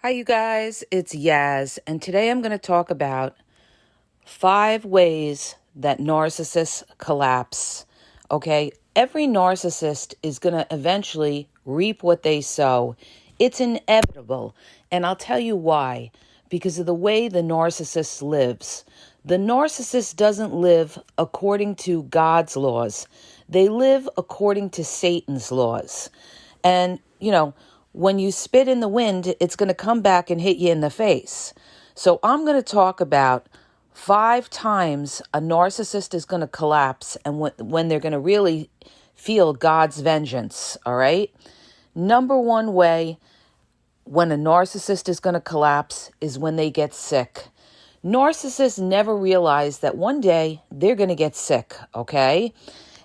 Hi, you guys. It's Yaz, and today I'm going to talk about 5 ways that narcissists collapse. Okay? Every narcissist is going to eventually reap what they sow. It's inevitable, and I'll tell you why. Because of the way the narcissist lives. The narcissist doesn't live according to God's laws. They live according to Satan's laws. And, when you spit in the wind, it's going to come back and hit you in the face. So I'm going to talk about 5 times a narcissist is going to collapse and when they're going to really feel God's vengeance, all right? Number 1 way when a narcissist is going to collapse is when they get sick. Narcissists never realize that one day they're going to get sick, okay?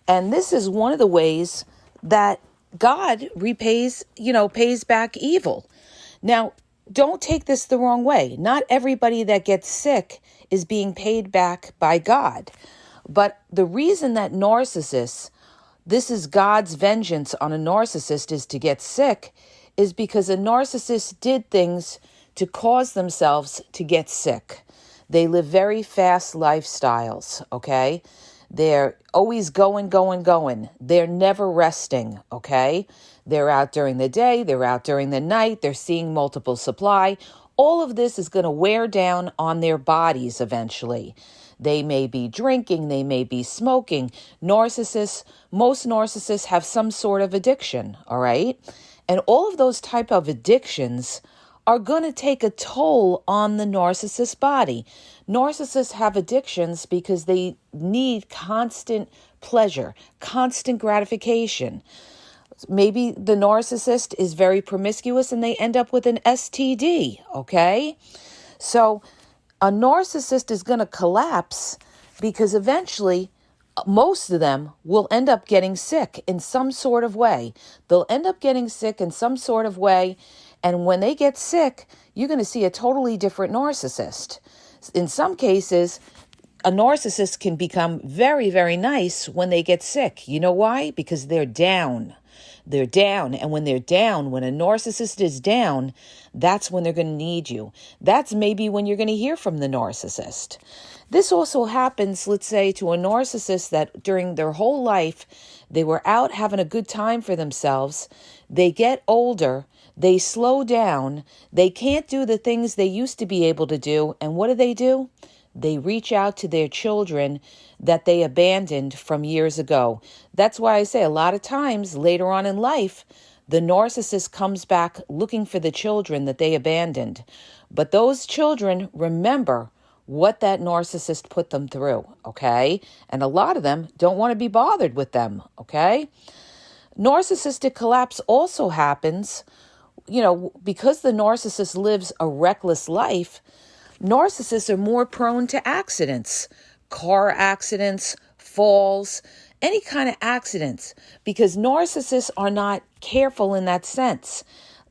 And this is one of the ways that God pays back evil. Now, don't take this the wrong way. Not everybody that gets sick is being paid back by God. But the reason that this is God's vengeance on a narcissist is to get sick, is because a narcissist did things to cause themselves to get sick. They live very fast lifestyles, okay? They're always going. They're never resting, okay? They're out during the day. They're out during the night. They're seeing multiple supply. All of this is going to wear down on their bodies eventually. They may be drinking. They may be smoking. Most narcissists have some sort of addiction, all right? And all of those type of addictions are going to take a toll on the narcissist's body. Narcissists have addictions because they need constant pleasure, constant gratification. Maybe the narcissist is very promiscuous and they end up with an STD, okay? So a narcissist is going to collapse because eventually most of them will end up getting sick in some sort of way. They'll end up getting sick in some sort of way. And when they get sick, you're going to see a totally different narcissist. In some cases, a narcissist can become very, very nice when they get sick. You know why? Because they're down. They're down. And when they're down, when a narcissist is down, that's when they're going to need you. That's maybe when you're going to hear from the narcissist. This also happens, let's say, to a narcissist that during their whole life, they were out having a good time for themselves. They get older. They slow down. They can't do the things they used to be able to do. And what do? They reach out to their children that they abandoned from years ago. That's why I say a lot of times later on in life, the narcissist comes back looking for the children that they abandoned. But those children remember what that narcissist put them through, okay? And a lot of them don't want to be bothered with them, okay? Narcissistic collapse also happens, because the narcissist lives a reckless life. Narcissists are more prone to accidents, car accidents, falls, any kind of accidents, because narcissists are not careful in that sense.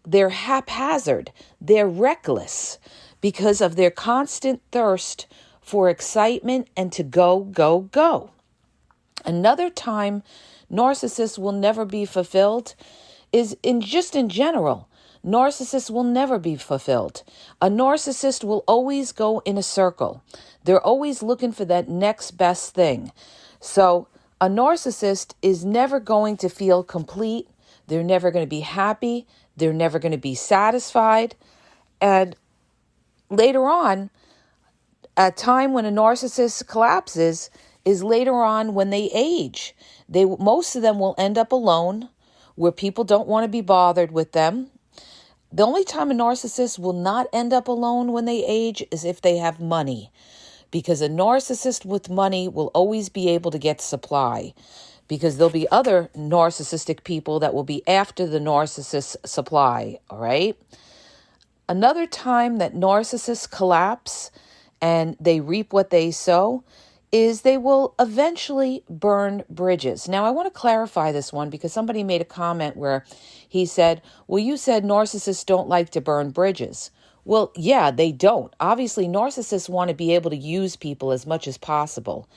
They're haphazard. They're reckless because of their constant thirst for excitement and to go. Another time narcissists will never be fulfilled is in general. Narcissists will never be fulfilled. A narcissist will always go in a circle. They're always looking for that next best thing. So a narcissist is never going to feel complete. They're never going to be happy. They're never going to be satisfied. And later on, a time when a narcissist collapses is later on when they age. Most of them will end up alone, where people don't want to be bothered with them. The only time a narcissist will not end up alone when they age is if they have money, because a narcissist with money will always be able to get supply, because there'll be other narcissistic people that will be after the narcissist's supply, all right? Another time that narcissists collapse and they reap what they sow is they will eventually burn bridges. Now, I want to clarify this one because somebody made a comment where he said, well, you said narcissists don't like to burn bridges. Well, yeah, they don't. Obviously, narcissists want to be able to use people as much as possible.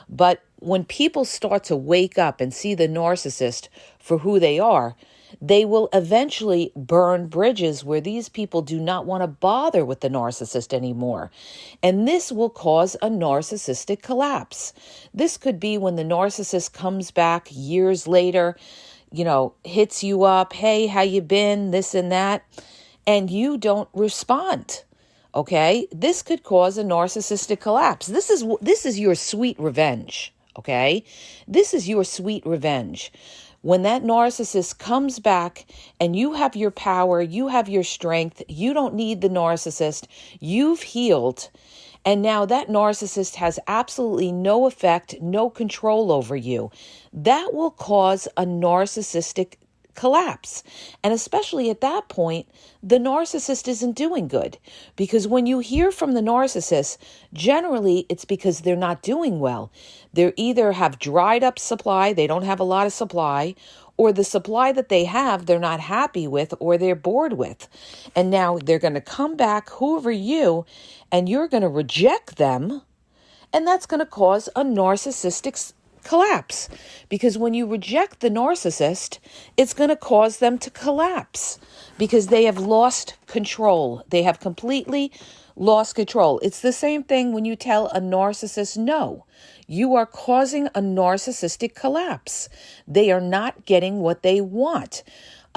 But when people start to wake up and see the narcissist for who they are, They will eventually burn bridges where these people do not want to bother with the narcissist anymore. And this will cause a narcissistic collapse. This could be when the narcissist comes back years later, hits you up, hey, how you been, this and that, and you don't respond. Okay, this could cause a narcissistic collapse. This is your sweet revenge. Okay, this is your sweet revenge. When that narcissist comes back and you have your power, you have your strength, you don't need the narcissist, you've healed, and now that narcissist has absolutely no effect, no control over you. That will cause a narcissistic collapse. And especially at that point, the narcissist isn't doing good. Because when you hear from the narcissist, generally it's because they're not doing well. They either have dried up supply, they don't have a lot of supply, or the supply that they have, they're not happy with or they're bored with. And now they're going to come back, hoover you, and you're going to reject them. And that's going to cause a narcissistic collapse, because when you reject the narcissist, it's going to cause them to collapse because they have lost control. They have completely lost control. It's the same thing when you tell a narcissist no. You are causing a narcissistic collapse. They are not getting what they want.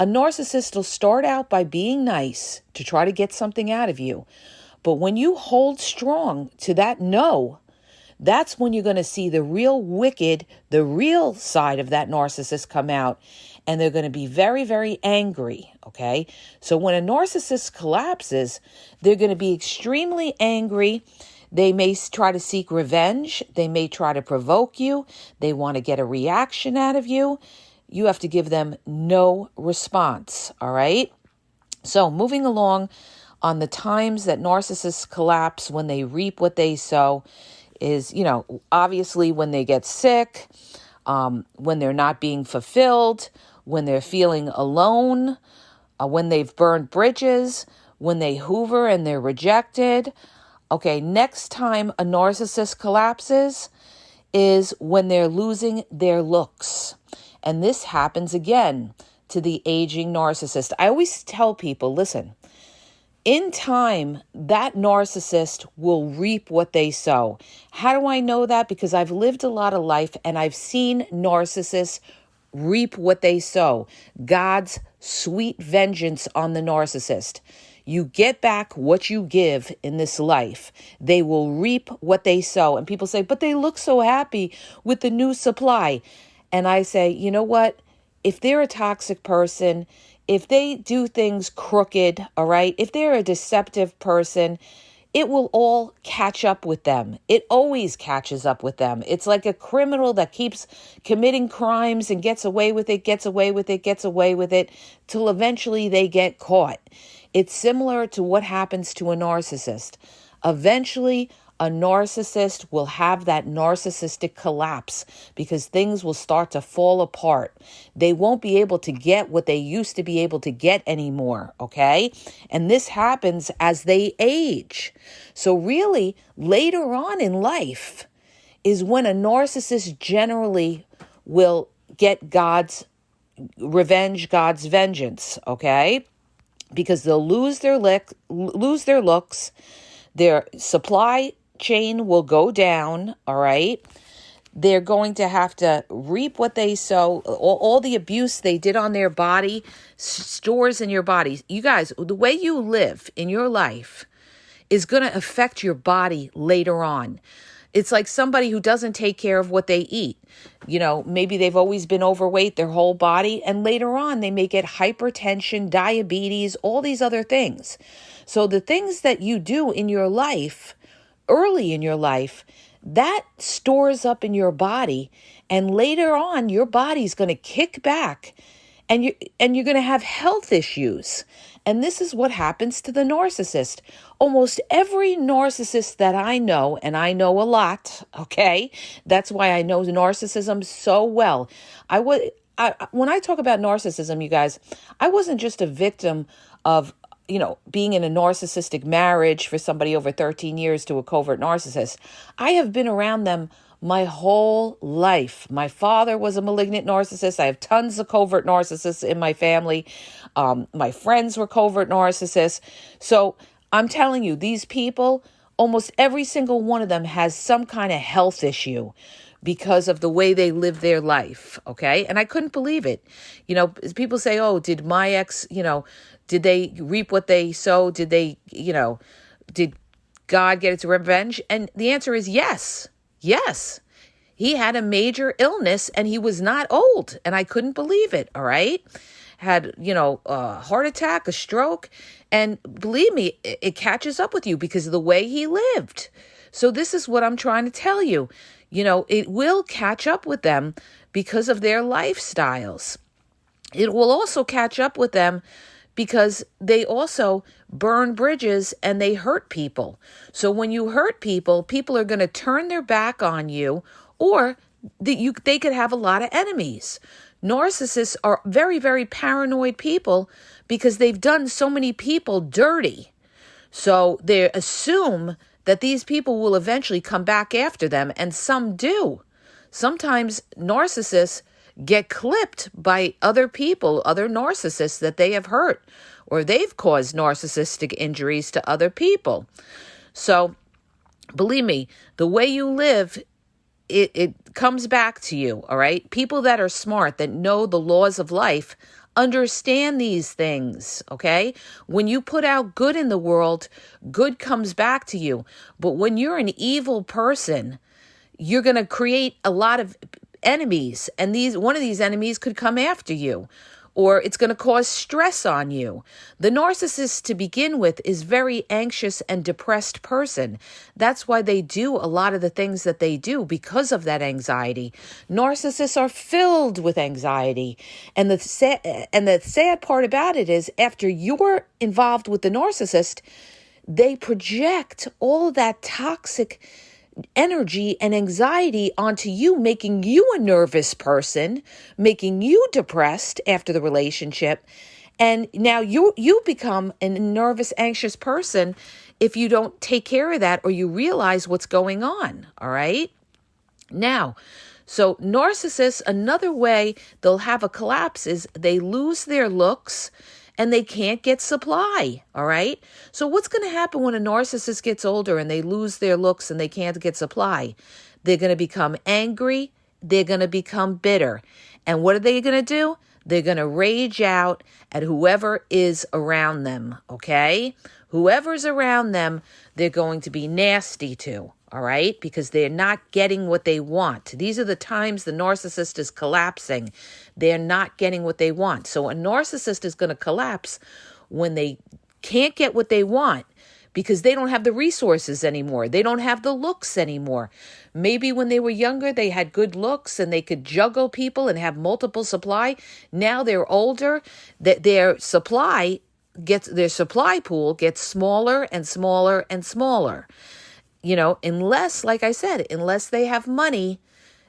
A narcissist will start out by being nice to try to get something out of you. But when you hold strong to that no, that's when you're going to see the real wicked, the real side of that narcissist come out, and they're going to be very, very angry, okay? So when a narcissist collapses, they're going to be extremely angry. They may try to seek revenge. They may try to provoke you. They want to get a reaction out of you. You have to give them no response, all right? So moving along on the times that narcissists collapse when they reap what they sow, is, obviously when they get sick, when they're not being fulfilled, when they're feeling alone, when they've burned bridges, when they hoover and they're rejected. Okay, next time a narcissist collapses is when they're losing their looks. And this happens again to the aging narcissist. I always tell people, listen, in time, that narcissist will reap what they sow. How do I know that? Because I've lived a lot of life and I've seen narcissists reap what they sow. God's sweet vengeance on the narcissist. You get back what you give in this life. They will reap what they sow. And people say, but they look so happy with the new supply. And I say, you know what? If they're a toxic person, if they do things crooked, all right, if they're a deceptive person, it will all catch up with them. It always catches up with them. It's like a criminal that keeps committing crimes and gets away with it, till eventually they get caught. It's similar to what happens to a narcissist. Eventually, a narcissist will have that narcissistic collapse because things will start to fall apart. They won't be able to get what they used to be able to get anymore, okay? And this happens as they age. So really, later on in life is when a narcissist generally will get God's revenge, God's vengeance, okay? Because they'll lose their looks, their supply chain will go down, all right? They're going to have to reap what they sow. All the abuse they did on their body stores in your body. You guys, the way you live in your life is going to affect your body later on. It's like somebody who doesn't take care of what they eat. Maybe they've always been overweight their whole body, and later on they may get hypertension, diabetes, all these other things. So the things that you do in your life, early in your life, that stores up in your body, and later on your body's going to kick back and you're going to have health issues. And this is what happens to the narcissist. Almost every narcissist that I know, and I know a lot, okay? That's why I know narcissism so well. When I talk about narcissism, you guys, I wasn't just a victim of being in a narcissistic marriage for somebody over 13 years to a covert narcissist. I have been around them my whole life. My father was a malignant narcissist. I have tons of covert narcissists in my family. My friends were covert narcissists. So I'm telling you, these people, almost every single one of them has some kind of health issue because of the way they live their life, okay? And I couldn't believe it. People say, oh, did my ex, did they reap what they sow? Did they, did God get its revenge? And the answer is yes. Yes. He had a major illness and he was not old. And I couldn't believe it, all right? Had, a heart attack, a stroke. And believe me, it catches up with you because of the way he lived. So this is what I'm trying to tell you. It will catch up with them because of their lifestyles. It will also catch up with them because they also burn bridges and they hurt people. So when you hurt people, people are going to turn their back on you, or they could have a lot of enemies. Narcissists are very, very paranoid people because they've done so many people dirty. So they assume that these people will eventually come back after them, and some do. Sometimes narcissists get clipped by other people, other narcissists that they have hurt, or they've caused narcissistic injuries to other people. So believe me, the way you live, it comes back to you, all right? People that are smart, that know the laws of life, understand these things, okay? When you put out good in the world, good comes back to you. But when you're an evil person, you're going to create a lot of enemies, and one of these enemies could come after you, or it's going to cause stress on you. The narcissist to begin with is very anxious and depressed person. That's why they do a lot of the things that they do, because of that anxiety. Narcissists are filled with anxiety. And the sad part about it is, after you're involved with the narcissist, they project all of that toxic energy and anxiety onto you, making you a nervous person, making you depressed after the relationship. And now you become a nervous, anxious person if you don't take care of that or you realize what's going on. All right. Now, so narcissists, another way they'll have a collapse is they lose their looks and they can't get supply, all right? So what's going to happen when a narcissist gets older and they lose their looks and they can't get supply? They're going to become angry. They're going to become bitter. And what are they going to do? They're going to rage out at whoever is around them, okay? Whoever's around them, they're going to be nasty to, all right? Because they're not getting what they want. These are the times the narcissist is collapsing. They're not getting what they want. So a narcissist is going to collapse when they can't get what they want because they don't have the resources anymore. They don't have the looks anymore. Maybe when they were younger, they had good looks and they could juggle people and have multiple supply. Now they're older, that their supply pool gets smaller and smaller and smaller. Unless, like I said, unless they have money,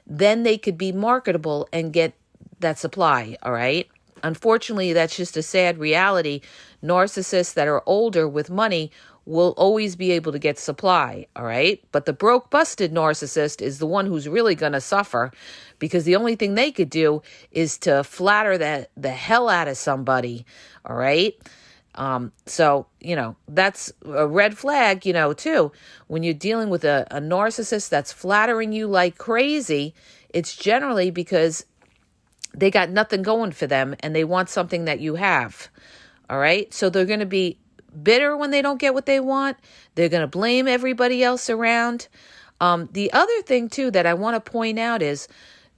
then they could be marketable and get that supply, all right? Unfortunately, that's just a sad reality. Narcissists that are older with money will always be able to get supply, all right? But the broke, busted narcissist is the one who's really going to suffer because the only thing they could do is to flatter the hell out of somebody, all right? So, that's a red flag, too. When you're dealing with a narcissist that's flattering you like crazy, it's generally because they got nothing going for them and they want something that you have. All right. So they're going to be bitter when they don't get what they want. They're going to blame everybody else around. The other thing, too, that I want to point out is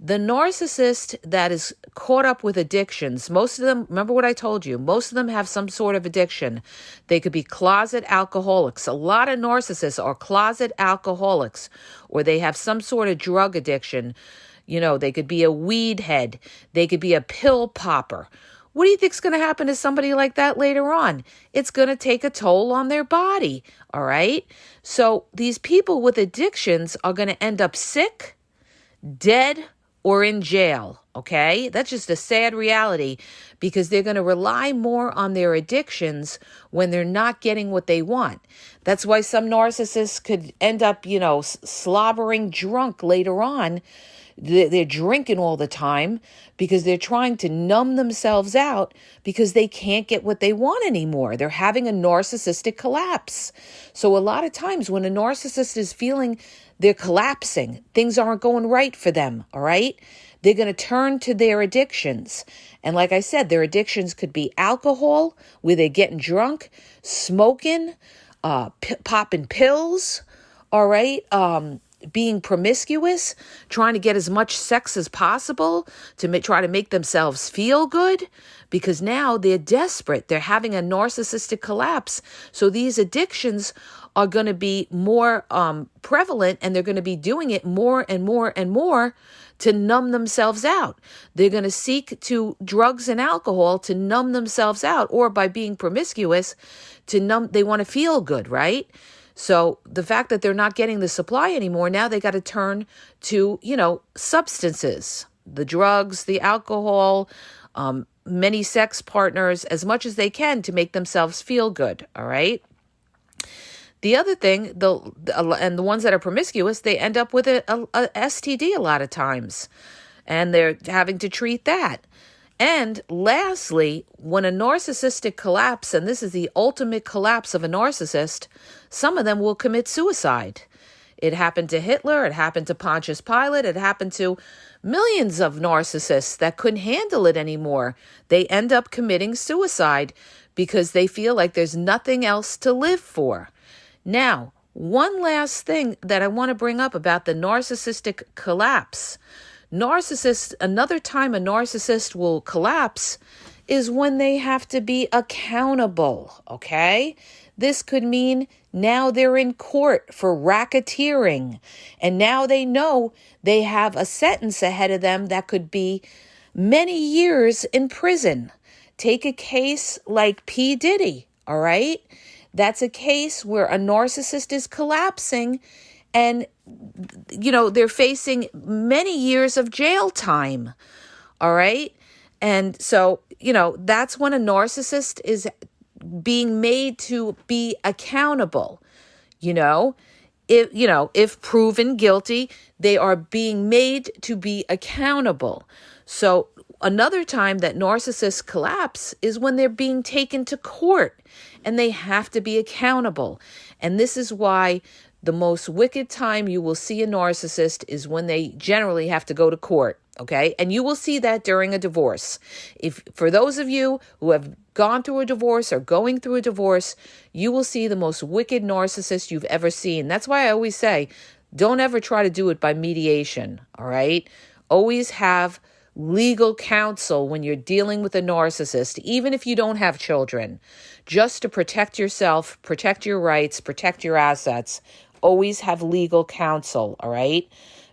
the narcissist that is caught up with addictions, most of them, remember what I told you, most of them have some sort of addiction. They could be closet alcoholics. A lot of narcissists are closet alcoholics, or they have some sort of drug addiction. They could be a weed head. They could be a pill popper. What do you think is going to happen to somebody like that later on? It's going to take a toll on their body, all right? So these people with addictions are going to end up sick, dead, or in jail, okay? That's just a sad reality because they're going to rely more on their addictions when they're not getting what they want. That's why some narcissists could end up, slobbering drunk later on. They're drinking all the time because they're trying to numb themselves out because they can't get what they want anymore. They're having a narcissistic collapse. So a lot of times when a narcissist is feeling they're collapsing, things aren't going right for them, all right? They're going to turn to their addictions. And like I said, their addictions could be alcohol, where they're getting drunk, smoking, popping pills, all right? Being promiscuous, trying to get as much sex as possible to try to make themselves feel good, because now they're desperate. They're having a narcissistic collapse. So these addictions are going to be more prevalent, and they're going to be doing it more and more and more to numb themselves out. They're going to seek to drugs and alcohol to numb themselves out, or by being promiscuous they want to feel good, right? So the fact that they're not getting the supply anymore, now they got to turn to, substances, the drugs, the alcohol, many sex partners, as much as they can to make themselves feel good. All right. The other thing, and the ones that are promiscuous, they end up with a STD a lot of times, and they're having to treat that. And lastly, when a narcissistic collapse, and this is the ultimate collapse of a narcissist, some of them will commit suicide. It happened to Hitler. It happened to Pontius Pilate. It happened to millions of narcissists that couldn't handle it anymore. They end up committing suicide because they feel like there's nothing else to live for. Now, one last thing that I want to bring up about the narcissistic collapse. Another time a narcissist will collapse is when they have to be accountable, okay? This could mean now they're in court for racketeering, and now they know they have a sentence ahead of them that could be many years in prison. Take a case like P. Diddy, all right? That's a case where a narcissist is collapsing, and they're facing many years of jail time. All right. And so, that's when a narcissist is being made to be accountable. If proven guilty, they are being made to be accountable. So another time that narcissists collapse is when they're being taken to court and they have to be accountable. And this is why the most wicked time you will see a narcissist is when they generally have to go to court, okay? And you will see that during a divorce. For those of you who have gone through a divorce or going through a divorce, you will see the most wicked narcissist you've ever seen. That's why I always say, don't ever try to do it by mediation, all right? Always have legal counsel when you're dealing with a narcissist, even if you don't have children, just to protect yourself, protect your rights, protect your assets. Always have legal counsel, all right?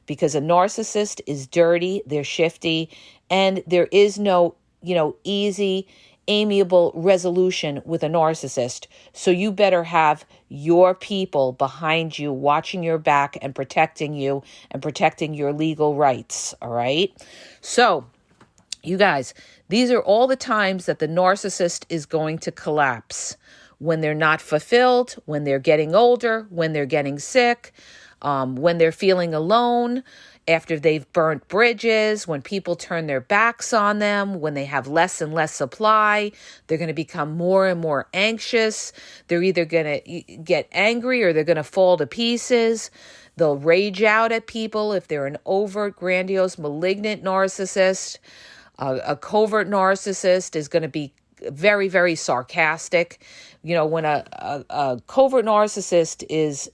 Because a narcissist is dirty, they're shifty, and there is no, easy, amiable resolution with a narcissist. So you better have your people behind you, watching your back and protecting you and protecting your legal rights, all right? So, you guys, these are all the times that the narcissist is going to collapse. When they're not fulfilled, when they're getting older, when they're getting sick, when they're feeling alone, after they've burnt bridges, when people turn their backs on them, when they have less and less supply, they're going to become more and more anxious. They're either going to get angry or they're going to fall to pieces. They'll rage out at people if they're an overt, grandiose, malignant narcissist. A covert narcissist is going to be very, very sarcastic. When a covert narcissist is,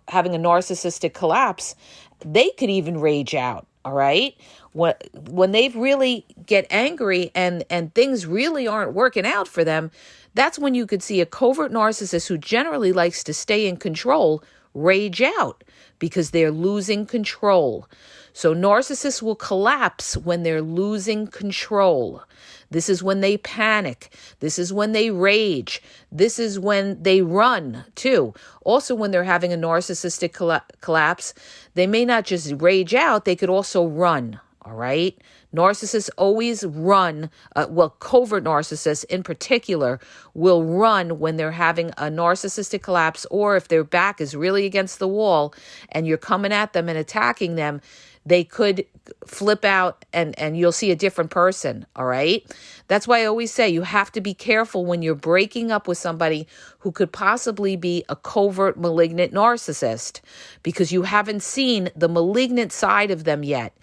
having a narcissistic collapse, they could even rage out, all right? When they really get angry and things really aren't working out for them, that's when you could see a covert narcissist who generally likes to stay in control rage out because they're losing control. So narcissists will collapse when they're losing control. This is when they panic. This is when they rage. This is when they run, too. Also, when they're having a narcissistic collapse, they may not just rage out, they could also run, all All right. Narcissists always run, covert narcissists in particular will run when they're having a narcissistic collapse, or if their back is really against the wall and you're coming at them and attacking them, they could flip out and you'll see a different person. All right. That's why I always say you have to be careful when you're breaking up with somebody who could possibly be a covert malignant narcissist, because you haven't seen the malignant side of them yet.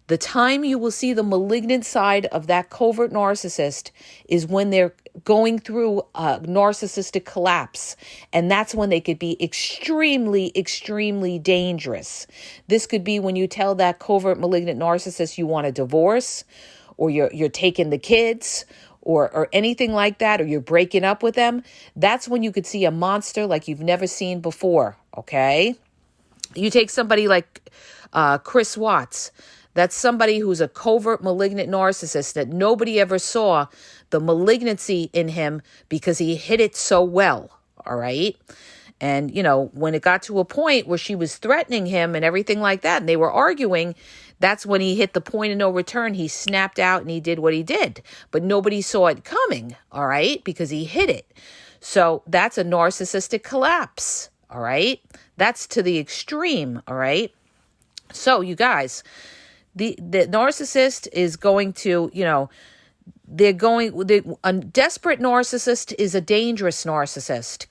The time you will see the malignant side of that covert narcissist is when they're going through a narcissistic collapse. And that's when they could be extremely, extremely dangerous. This could be when you tell that covert malignant narcissist you want a divorce, or you're taking the kids, or anything like that, or you're breaking up with them. That's when you could see a monster like you've never seen before, okay? You take somebody like Chris Watts. That's somebody who's a covert malignant narcissist that nobody ever saw the malignancy in him because he hid it so well, all right? And, when it got to a point where she was threatening him and everything like that, and they were arguing, that's when he hit the point of no return. He snapped out and he did what he did. But nobody saw it coming, all right, because he hid it. So that's a narcissistic collapse, all right? That's to the extreme, all right? So, you guys, the narcissist is going to, a desperate narcissist is a dangerous narcissist.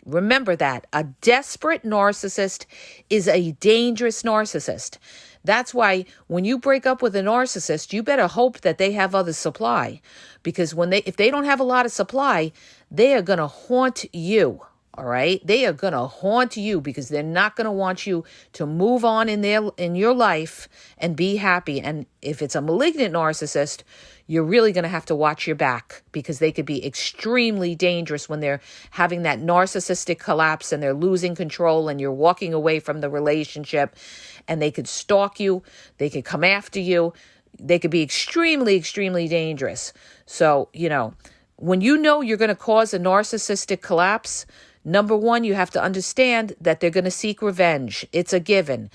Remember that. A desperate narcissist is a dangerous narcissist. That's why when you break up with a narcissist, you better hope that they have other supply, because if they don't have a lot of supply, they are going to haunt you. All right. They are going to haunt you because they're not going to want you to move on in your life and be happy. And if it's a malignant narcissist, you're really going to have to watch your back, because they could be extremely dangerous when they're having that narcissistic collapse and they're losing control and you're walking away from the relationship, and they could stalk you. They could come after you. They could be extremely, extremely dangerous. So, when you're going to cause a narcissistic collapse, number one, you have to understand that they're going to seek revenge. It's a given.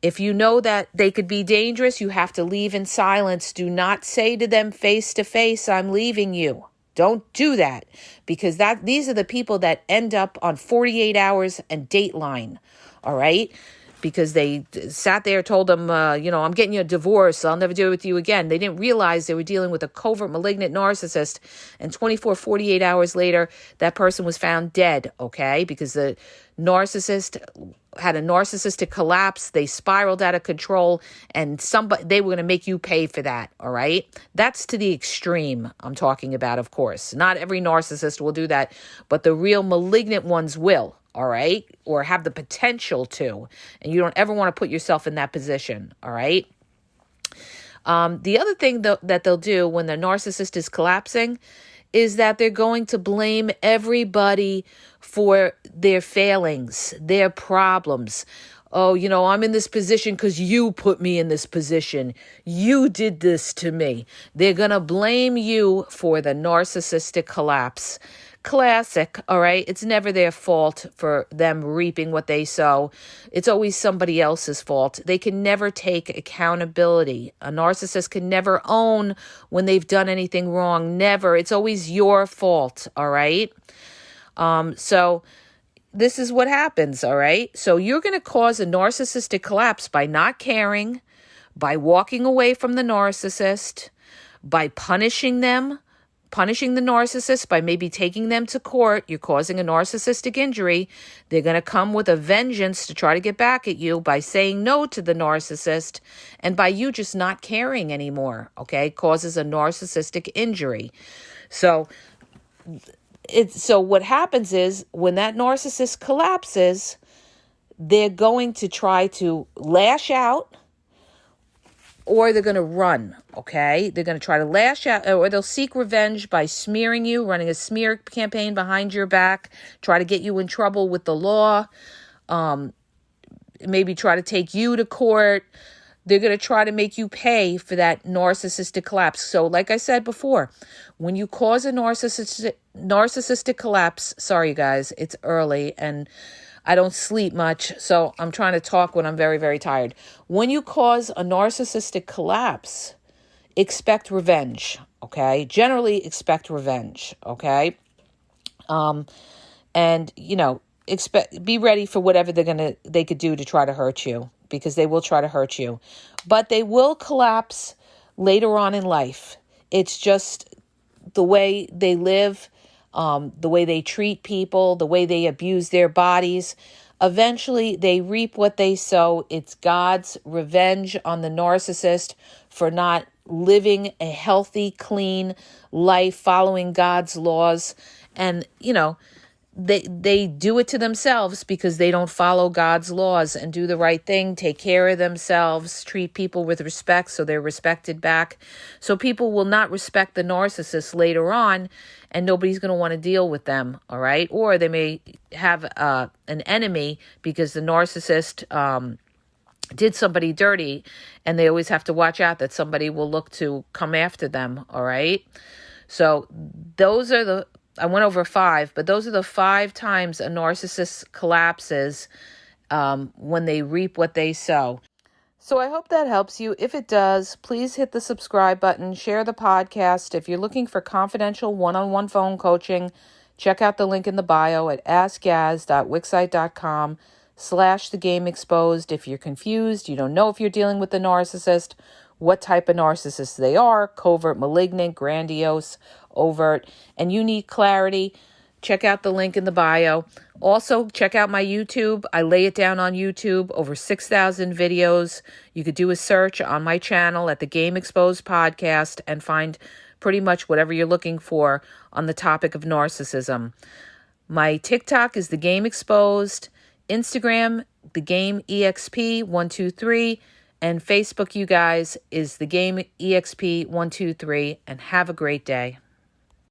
If you know that they could be dangerous, you have to leave in silence. Do not say to them face to face, I'm leaving you. Don't do that, because these are the people that end up on 48 Hours and Dateline, all right? Because they sat there, told them, I'm getting you a divorce. I'll never do it with you again. They didn't realize they were dealing with a covert malignant narcissist. And 48 hours later, that person was found dead, okay? Because the narcissist had a narcissistic collapse. They spiraled out of control, and they were going to make you pay for that, all right? That's to the extreme I'm talking about, of course. Not every narcissist will do that, but the real malignant ones will. All right, or have the potential to, and you don't ever want to put yourself in that position. All right. The other thing that they'll do when the narcissist is collapsing is that they're going to blame everybody for their failings, their problems. Oh, I'm in this position because you put me in this position. You did this to me. They're going to blame you for the narcissistic collapse. Classic, all right? It's never their fault for them reaping what they sow. It's always somebody else's fault. They can never take accountability. A narcissist can never own when they've done anything wrong. Never. It's always your fault, all right? So this is what happens, all right? So you're going to cause a narcissistic collapse by not caring, by walking away from the narcissist, by punishing the narcissist, by maybe taking them to court. You're causing a narcissistic injury. They're going to come with a vengeance to try to get back at you by saying no to the narcissist, and by you just not caring anymore, okay? Causes a narcissistic injury. So what happens is when that narcissist collapses, they're going to try to lash out, or they're going to run, okay? They're going to try to lash out, or they'll seek revenge by smearing you, running a smear campaign behind your back, try to get you in trouble with the law, maybe try to take you to court. They're going to try to make you pay for that narcissistic collapse. So like I said before, when you cause a narcissistic collapse, sorry guys, it's early, and I don't sleep much, so I'm trying to talk when I'm very, very tired. When you cause a narcissistic collapse, expect revenge, okay? Generally expect revenge, okay? And, be ready for whatever they could do to try to hurt you, because they will try to hurt you. But they will collapse later on in life. It's just the way they live, the way they treat people, the way they abuse their bodies. Eventually, they reap what they sow. It's God's revenge on the narcissist for not living a healthy, clean life, following God's laws. And, they do it to themselves because they don't follow God's laws and do the right thing, take care of themselves, treat people with respect so they're respected back. So people will not respect the narcissist later on, and nobody's going to want to deal with them, all right? Or they may have an enemy because the narcissist did somebody dirty, and they always have to watch out that somebody will look to come after them, all right? So I went over 5, but those are the 5 times a narcissist collapses when they reap what they sow. So I hope that helps you. If it does, please hit the subscribe button, share the podcast. If you're looking for confidential one-on-one phone coaching, check out the link in the bio at askgaz.wixsite.com/thegameexposed. If you're confused, you don't know if you're dealing with a narcissist, what type of narcissist they are, covert, malignant, grandiose, overt, and you need clarity, check out the link in the bio. Also, check out my YouTube. I lay it down on YouTube, over 6,000 videos. You could do a search on my channel at the Game Exposed Podcast and find pretty much whatever you're looking for on the topic of narcissism. My TikTok is The Game Exposed, Instagram, The Game EXP123, and Facebook, you guys, is The Game EXP123, and have a great day.